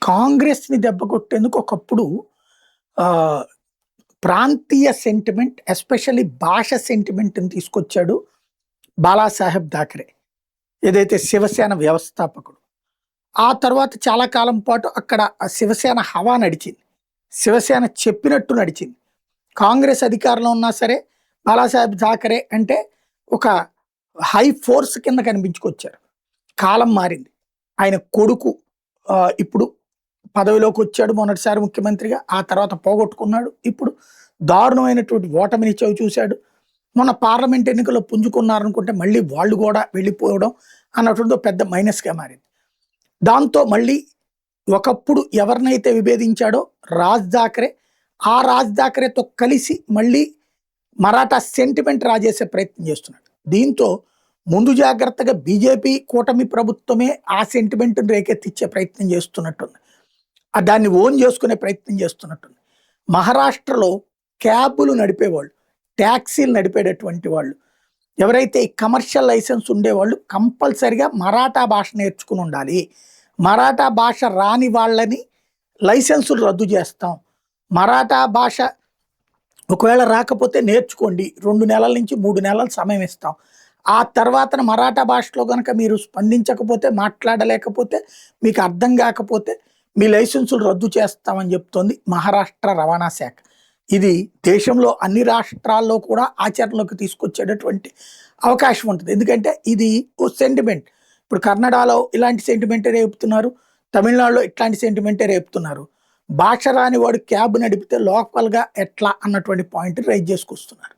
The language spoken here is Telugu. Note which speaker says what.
Speaker 1: కాంగ్రెస్‌ని దెబ్బ కొట్టేందుకు ఒకప్పుడు ఆహ్, ప్రాంతీయ సెంటిమెంట్ ఎస్పెషల్లీ భాష సెంటిమెంట్‌ని తీసుకొచ్చాడు బాలాసాహెబ్ థాకరే. ఏదైతే శివసేన వ్యవస్థాపకుడు. ఆ తర్వాత చాలా కాలం పాటు అక్కడ ఆ శివసేన హవా నడిచింది. శివసేన చెప్పినట్టు నడిచింది. కాంగ్రెస్ అధికారంలో ఉన్నా సరే బాలాసాహెబ్ థాకరే అంటే ఒక హై ఫోర్స్ కింద కనిపించుకొచ్చారు. కాలం మారింది. ఆయన కొడుకు ఇప్పుడు పదవిలోకొచ్చాడు మొదటిసారి ముఖ్యమంత్రిగా. ఆ తర్వాత పోగొట్టుకున్నాడు. ఇప్పుడు దారుణమైనటువంటి ఓటమిని చవిచూసాడు. మొన్న పార్లమెంట్ ఎన్నికల్లో పుంజుకున్నారనుకుంటే మళ్ళీ వాళ్ళు గూడా వెళ్ళిపోవడం అన్నటువంటిది ఒక పెద్ద మైనస్‌గా మారింది. దాంతో మళ్ళీ ఒకప్పుడు ఎవరినైతే విభేదించాడో రాజ్ థాకరే, ఆ రాజ్ థాకరేతో కలిసి మళ్ళీ మరాఠా సెంటిమెంట్ రాజేసే ప్రయత్నం చేస్తున్నాడు. దీంతో ముందు జాగ్రత్తగా బీజేపీ కూటమి ప్రభుత్వమే ఆ సెంటిమెంట్‌ని రేకెత్తిచ్చే ప్రయత్నం చేస్తున్నట్టుంది. దాన్ని ఓన్ చేసుకునే ప్రయత్నం చేస్తున్నట్టుంది. మహారాష్ట్రలో క్యాబులు నడిపేవాళ్ళు, టాక్సీలు నడిపేటటువంటి వాళ్ళు, ఎవరైతే ఈ కమర్షియల్ లైసెన్స్ ఉండేవాళ్ళు కంపల్సరిగా మరాఠా భాష నేర్చుకుని ఉండాలి. మరాఠా భాష రాని వాళ్ళని లైసెన్సులు రద్దు చేస్తాం. మరాఠా భాష ఒకవేళ రాకపోతే నేర్చుకోండి. 2 నెలల నుంచి 3 నెలల సమయం ఇస్తాం. ఆ తర్వాతన మరాఠా భాషలో గనక మీరు స్పందించకపోతే, మాట్లాడలేకపోతే, మీకు అర్థం గాకపోతే మీ లైసెన్సులు రద్దు చేస్తామని చెప్తోంది మహారాష్ట్ర రవాణా శాఖ. ఇది దేశంలో అన్ని రాష్ట్రాల్లో కూడా ఆచరణలోకి తీసుకొచ్చేటటువంటి అవకాశం ఉంటుంది. ఎందుకంటే ఇది ఓ సెంటిమెంట్. ఇప్పుడు కన్నడలో ఇలాంటి సెంటిమెంటే రేపుతున్నారు. తమిళనాడులో ఇట్లాంటి సెంటిమెంటే రేపుతున్నారు. భాష రాని వాడు క్యాబ్ నడిపితే లోకల్‌గా ఎట్లా అన్నటువంటి పాయింట్ రైజ్ చేసుకొస్తున్నారు.